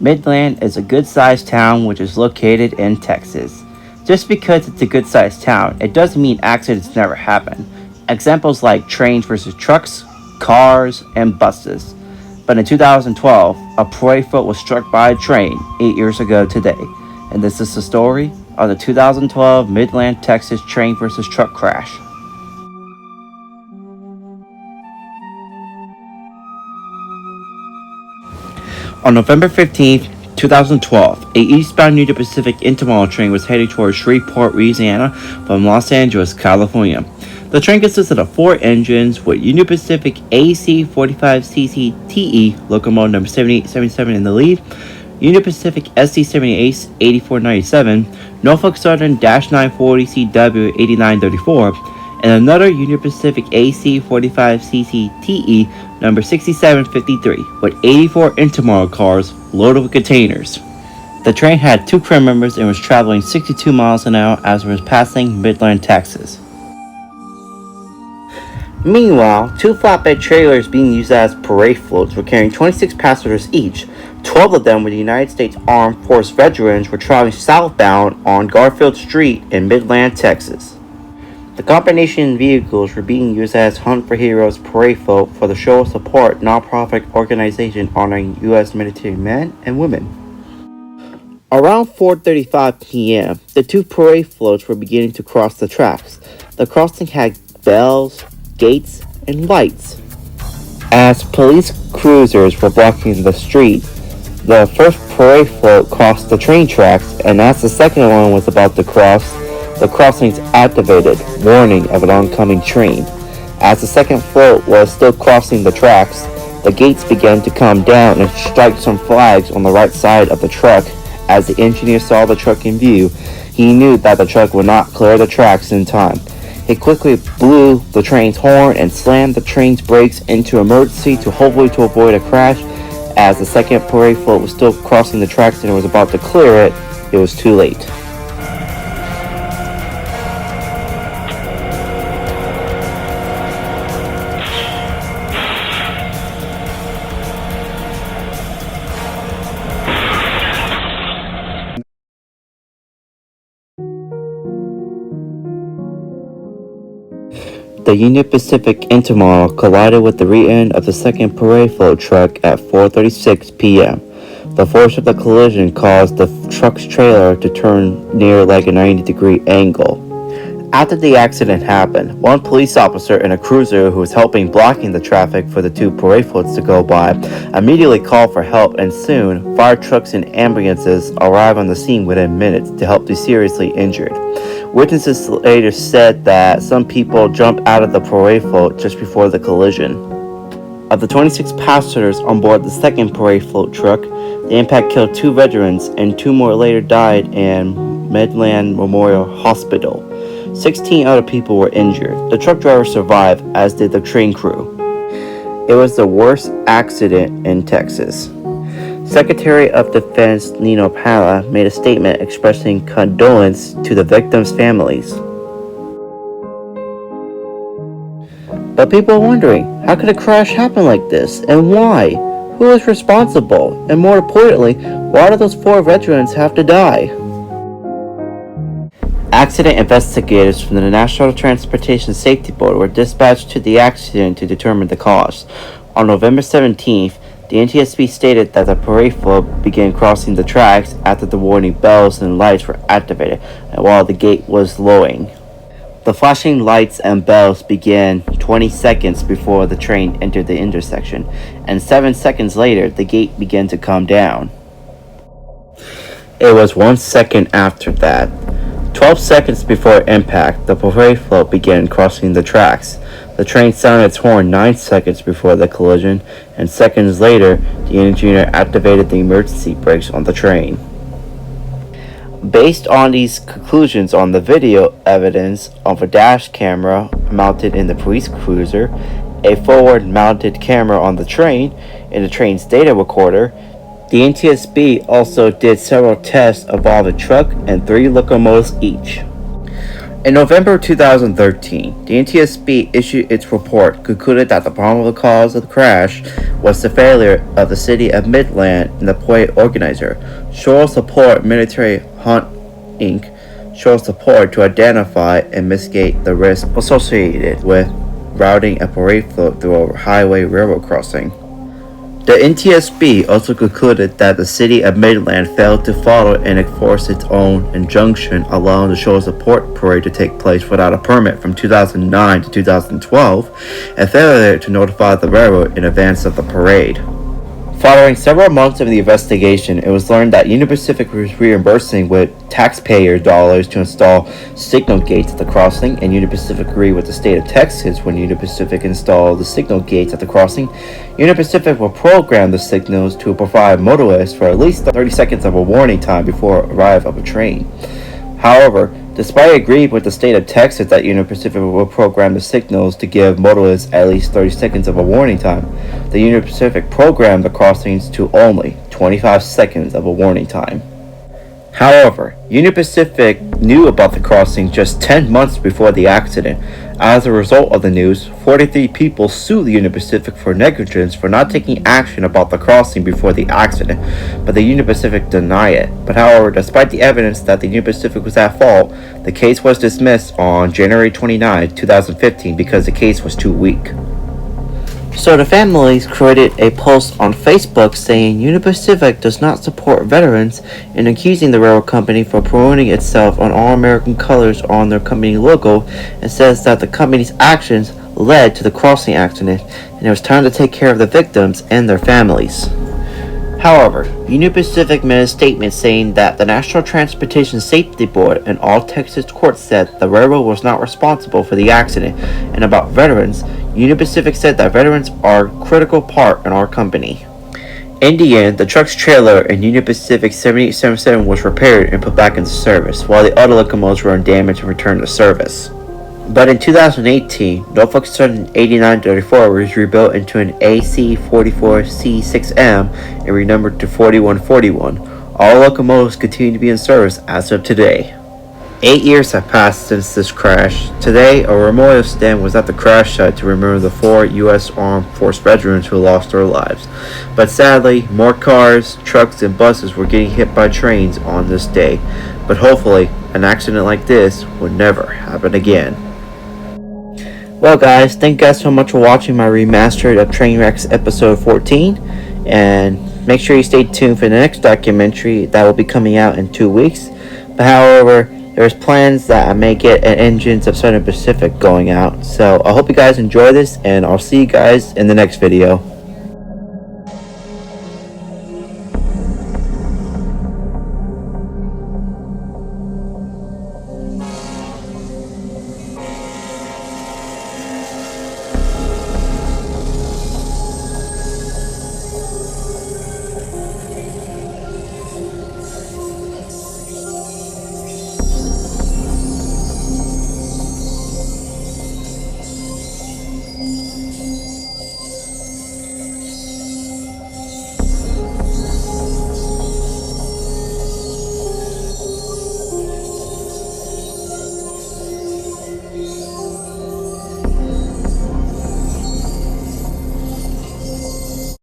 Midland is a good-sized town which is located in Texas. Just because it's a good-sized town, it doesn't mean accidents never happen. Examples like trains versus trucks, cars, and buses. But in 2012, a parade float was struck by a train 8 years ago today. And this is the story of the 2012 Midland, Texas train versus truck crash. On November 15, 2012, a eastbound Union Pacific intermodal train was heading towards Shreveport, Louisiana from Los Angeles, California. The train consisted of 4 engines with Union Pacific AC-45CC-TE locomotive number 7877 in the lead, Union Pacific SC-78 8497, Norfolk Southern-940CW8934, and another Union Pacific AC-45CC-TE number 6753 with 84 intermodal cars loaded with containers. The train had 2 crew members and was traveling 62 miles an hour as it was passing Midland, Texas. Meanwhile, 2 flatbed trailers being used as parade floats were carrying 26 passengers each. 12 of them were the United States Armed Forces veterans were traveling southbound on Garfield Street in Midland, Texas. The combination vehicles were being used as Hunt for Heroes parade float for the Show of Support nonprofit organization honoring U.S. military men and women. Around 4:35 p.m., the 2 parade floats were beginning to cross the tracks. The crossing had bells, gates, and lights. As police cruisers were blocking the street, the first parade float crossed the train tracks, and as the second one was about to cross, the crossings activated, warning of an oncoming train. As the second float was still crossing the tracks, the gates began to come down and strike some flags on the right side of the truck. As the engineer saw the truck in view, he knew that the truck would not clear the tracks in time. He quickly blew the train's horn and slammed the train's brakes into emergency to avoid a crash. As the second parade float was still crossing the tracks and was about to clear it, it was too late. The Union Pacific intermodal collided with the rear end of the second parade float truck at 4:36 p.m. The force of the collision caused the truck's trailer to turn near like a 90-degree angle. After the accident happened, one police officer and a cruiser who was helping blocking the traffic for the 2 parade floats to go by immediately called for help, and soon fire trucks and ambulances arrived on the scene within minutes to help the seriously injured. Witnesses later said that some people jumped out of the parade float just before the collision. Of the 26 passengers on board the second parade float truck, the impact killed 2 veterans and 2 more later died in Midland Memorial Hospital. 16 other people were injured. The truck driver survived, as did the train crew. It was the worst accident in Texas. Secretary of Defense Nino Pala made a statement expressing condolence to the victims' families. But people are wondering, how could a crash happen like this, and why? Who is responsible? And more importantly, why do those 4 veterans have to die? Accident investigators from the National Transportation Safety Board were dispatched to the accident to determine the cause. On November 17th, the NTSB stated that the parade float began crossing the tracks after the warning bells and lights were activated and while the gate was lowering. The flashing lights and bells began 20 seconds before the train entered the intersection, and 7 seconds later, the gate began to come down. It was 1 second after that. 12 seconds before impact, the parade float began crossing the tracks. The train sounded its horn 9 seconds before the collision, and seconds later, the engineer activated the emergency brakes on the train. Based on these conclusions on the video evidence of a dash camera mounted in the police cruiser, a forward-mounted camera on the train, and the train's data recorder, the NTSB also did several tests of all the truck and 3 locomotives each. In November 2013, the NTSB issued its report, concluded that the probable cause of the crash was the failure of the city of Midland and the parade organizer, Shore Support Military Hunt Inc., Shore Support, to identify and mitigate the risk associated with routing a parade float through a highway railroad crossing. The NTSB also concluded that the city of Midland failed to follow and enforce its own injunction, allowing the Shore Support Parade to take place without a permit from 2009 to 2012, and failure to notify the railroad in advance of the parade. Following several months of the investigation, it was learned that Union Pacific was reimbursing with taxpayer dollars to install signal gates at the crossing, and Union Pacific agreed with the state of Texas when Union Pacific installed the signal gates at the crossing. Union Pacific will program the signals to provide motorists for at least 30 seconds of a warning time before arrival of a train. However, despite agreeing with the state of Texas that Union Pacific will program the signals to give motorists at least 30 seconds of a warning time, the Union Pacific programmed the crossings to only 25 seconds of a warning time. However, Union Pacific knew about the crossing just 10 months before the accident. As a result of the news, 43 people sued the Union Pacific for negligence for not taking action about the crossing before the accident, but the Union Pacific denied it. But however, despite the evidence that the Union Pacific was at fault, the case was dismissed on January 29, 2015 because the case was too weak. So the families created a post on Facebook saying Union Pacific does not support veterans and accusing the railroad company for promoting itself on all American colors on their company logo, and says that the company's actions led to the crossing accident and it was time to take care of the victims and their families. However, Union Pacific made a statement saying that the National Transportation Safety Board and all Texas courts said the railroad was not responsible for the accident, and about veterans, Union Pacific said that veterans are a critical part in our company. In the end, the truck's trailer in Union Pacific 7877 was repaired and put back into service, while the other locomotives were undamaged and returned to service. But in 2018, Norfolk Southern 8934 was rebuilt into an AC44C6M and renumbered to 4141. All locomotives continue to be in service as of today. 8 years have passed since this crash. Today, a memorial stand was at the crash site to remember the 4 U.S. Armed Force veterans who lost their lives. But sadly, more cars, trucks, and buses were getting hit by trains on this day. But hopefully, an accident like this would never happen again. Well guys, thank you guys so much for watching my remastered of Trainwrecks episode 14, and make sure you stay tuned for the next documentary that will be coming out in 2 weeks. But however, there's plans that I may get an Engines of Southern Pacific going out, so I hope you guys enjoy this, and I'll see you guys in the next video.